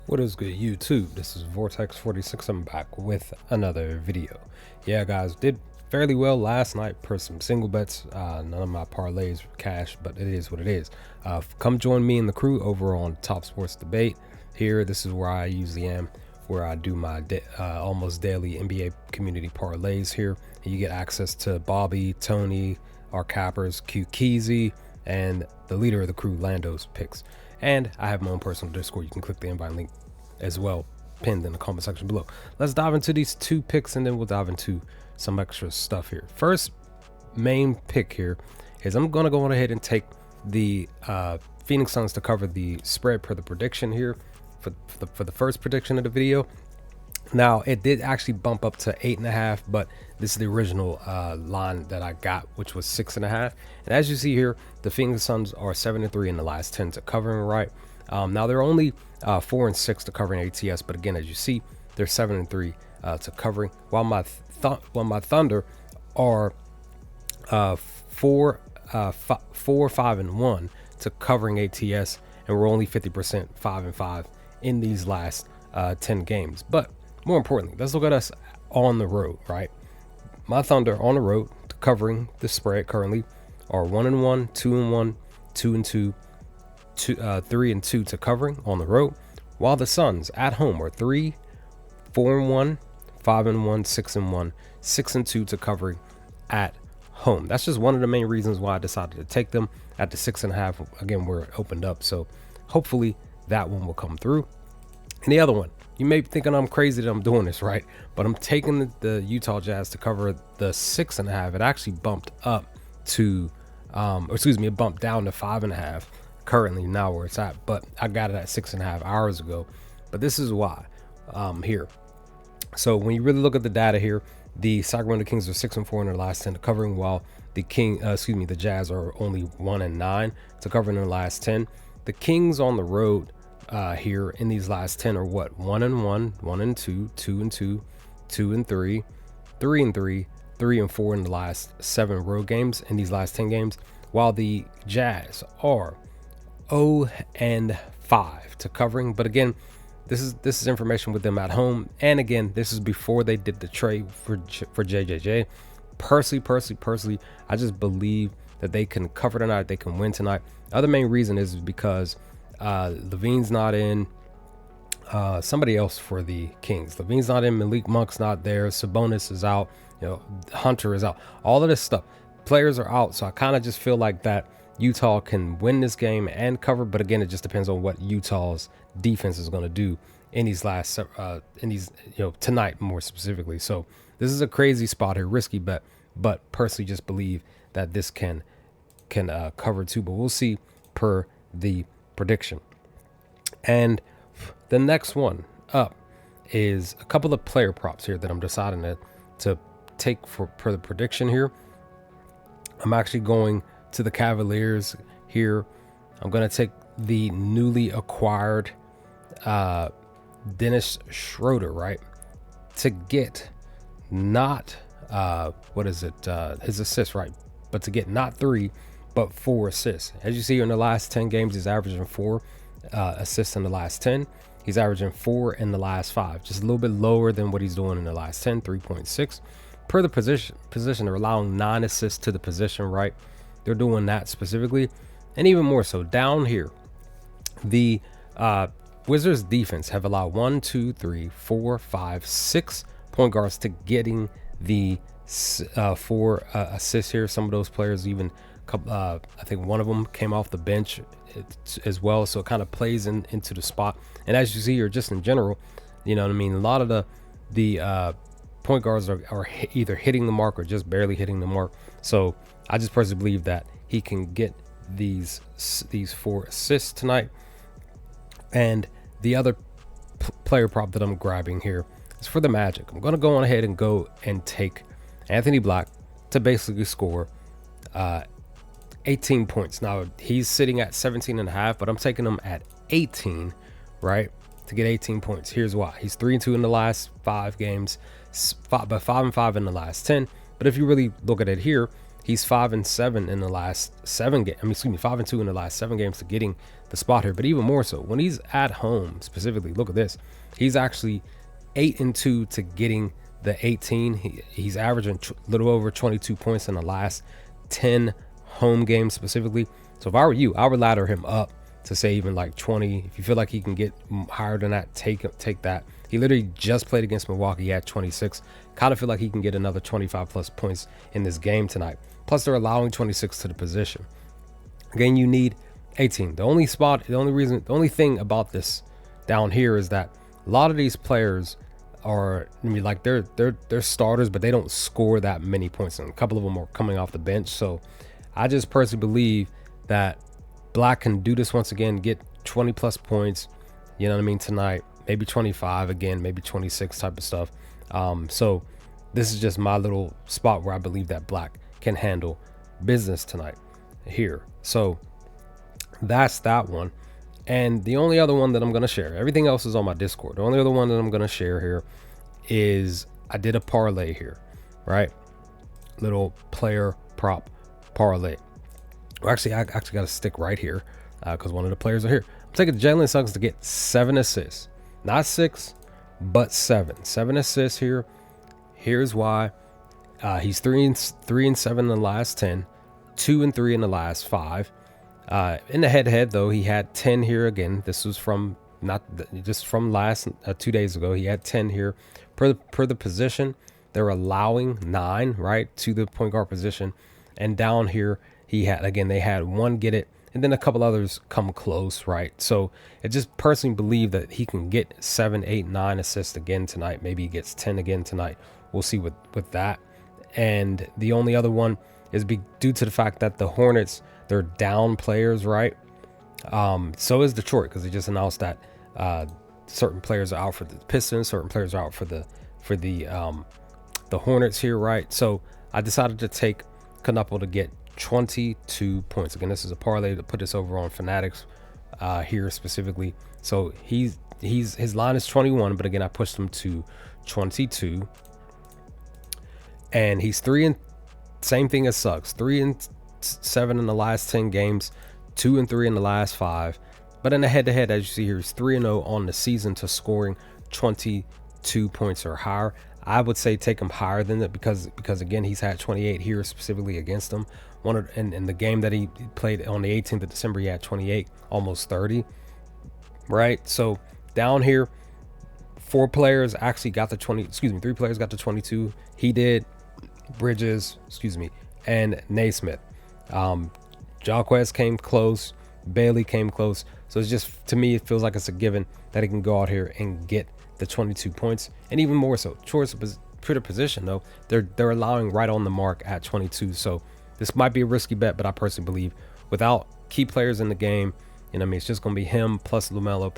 What is good, YouTube? This is Vortex46. I'm back with another video. Yeah, guys, did fairly well last night per some single bets. None of my parlays were cash, but it is what it is. Come join me and the crew over on Top Sports Debate. Here, this is where I usually am, where I do my almost daily NBA community parlays here. And you get access to Bobby, Tony, our cappers, Q Keezy, and the leader of the crew, Lando's picks. And I have my own personal Discord. You can click the invite link as well, pinned in the comment section below. Let's dive into these two picks and then we'll dive into some extra stuff here. First main pick here is I'm going to go on ahead and take the Phoenix Suns to cover the spread per the prediction here for the first prediction of the video. Now, it did actually bump up to 8.5, but this is the original line that I got, which was 6.5. And as you see here, the Phoenix Suns are 7-3 in the last 10 to covering, right? Now they're only 4-6 to covering ATS, but again, as you see, they're 7-3 to covering. While my Thunder are 4-5-1 to covering ATS, and we're only 50% 5-5 in these last 10 games. But more importantly, let's look at us on the road, right? My Thunder on the road covering the spread currently are 1-1, 2-1, 2-2, 3-2 to covering on the road, while the Suns at home are 3-4-1, 5-1, 6-1, 6-2 to covering at home. That's just one of the main reasons why I decided to take them at the 6.5. Again, where it opened up, so hopefully that one will come through. And the other one, you may be thinking I'm crazy that I'm doing this, right? But I'm taking the Utah Jazz to cover the 6.5. It actually bumped up to, it bumped down to 5.5 currently now where it's at. But I got it at 6.5 hours ago. But this is why here. So when you really look at the data here, the Sacramento Kings are 6-4 in their last 10 to covering, while the the Jazz are only 1-9 to covering in the last 10. The Kings on the road here in these last 10 are what? 1-1, 1-2, 2-2, 2-3, 3-3, 3-4 in the last 7 road games in these last 10 games, while the Jazz are 0-5 to covering. But again, this is information with them at home, and again, this is before they did the trade for JJJ. Personally, I just believe that they can cover tonight, they can win tonight. Other main reason is because Levine's not in, somebody else for the Kings. Levine's not in, Malik Monk's not there, Sabonis is out, Hunter is out. All of this stuff, players are out, so I kind of just feel like that Utah can win this game and cover. But again, it just depends on what Utah's defense is going to do in these last tonight more specifically. So this is a crazy spot here, risky bet, but personally just believe that this can cover too. But we'll see per the prediction. And the next one up is a couple of player props here that I'm deciding to take per the prediction here. I'm actually going to the Cavaliers here. I'm going to take the newly acquired Dennis Schroeder, right? To get not his assists, right? But to get not 3, but 4 assists. As you see in the last 10 games, he's averaging 4 assists in the last 10. He's averaging 4 in the last 5, just a little bit lower than what he's doing in the last 10, 3.6. Per the position, they're allowing 9 assists to the position, right? They're doing that specifically. And even more so down here, the Wizards defense have allowed 1, 2, 3, 4, 5, 6 point guards to getting the 4 assists here. Some of those players even, I think one of them came off the bench as well, so it kind of plays into the spot. And as you see here, just in general, you know what I mean, a lot of the point guards are either hitting the mark or just barely hitting the mark. So I just personally believe that he can get these 4 assists tonight. And the other player prop that I'm grabbing here is for the Magic. I'm going to go on ahead and go and take Anthony Black to basically score 18 points. Now he's sitting at 17.5, but I'm taking him at 18, right? To get 18 points. Here's why. He's 3-2 in the last 5 games, but 5-5 in the last 10. But if you really look at it here, He's 5-7 in the last 7 games. I mean, excuse me, 5-2 in the last 7 games to getting the spot here. But even more so, when he's at home specifically, look at this. He's actually 8-2 to getting the 18. He's averaging a little over 22 points in the last 10 home games specifically. So if I were you, I would ladder him up to say even like 20. If you feel like he can get higher than that, take that. He literally just played against Milwaukee at 26. Kind of feel like he can get another 25 plus points in this game tonight. Plus they're allowing 26 to the position. Again, you need 18. The only thing about this down here is that a lot of these players are, I mean, like they're starters, but they don't score that many points. And a couple of them are coming off the bench. So I just personally believe that Black can do this once again, get 20 plus points, you know what I mean, tonight, maybe 25 again, maybe 26 type of stuff. So this is just my little spot where I believe that Black can handle business tonight here. So that's that one. And the only other one that I'm going to share, everything else is on my Discord. The only other one that I'm going to share here is I did a parlay here, right? Little player prop parlay. Well, actually, I actually got a stick right here because one of the players are here. I'm taking Jalen Suggs to get 7 assists, not 6, but 7. 7 assists here. Here's why. He's 3-7 in the last 10, 2-3 in the last 5. In the head-to-head though, he had 10 here again. This was from just from last 2 days ago. He had 10 here per the position. They're allowing 9 right to the point guard position, and down here he had, again, they had 1 get it, and then a couple others come close, right? So I just personally believe that he can get 7, 8, 9 assists again tonight. Maybe he gets 10 again tonight. We'll see with that. And the only other one is due to the fact that the Hornets, they're down players, right? So is Detroit, because they just announced that certain players are out for the Pistons, certain players are out for the Hornets here, right? So I decided to take Knuckle to get 22 points. Again, this is a parlay to put this over on Fanatics here specifically. So his line is 21, but again, I pushed him to 22. And he's same thing as Suggs, 3-7 in the last 10 games, 2-3 in the last 5. But in the head-to-head, as you see here, he's 3-0 on the season to scoring 22 points or higher. I would say take him higher than that because again, he's had 28 here specifically against him. In the game that he played on the 18th of December, he had 28, almost 30, right? So down here, 4 players actually got the 20, 3 players got the 22. He did, Bridges, and Naismith. Jaquez came close, Bailey came close. So it's just, to me, it feels like it's a given that he can go out here and get the 22 points, and even more so, choice of position though, they're allowing right on the mark at 22. So this might be a risky bet, but I personally believe without key players in the game, you know what I mean, it's just gonna be him plus LaMelo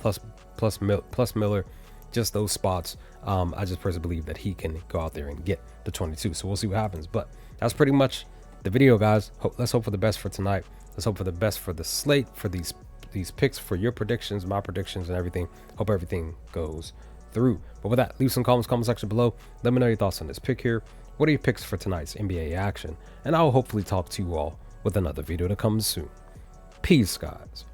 plus Miller, just those spots. I just personally believe that he can go out there and get the 22. So we'll see what happens. But that's pretty much the video, guys. Let's hope for the best for tonight. Let's hope for the best for the slate, for these picks, for your predictions, my predictions, and everything. Hope everything goes through. But with that, leave some comments, comment section below. Let me know your thoughts on this pick here. What are your picks for tonight's NBA action? And I will hopefully talk to you all with another video that comes soon. Peace, guys.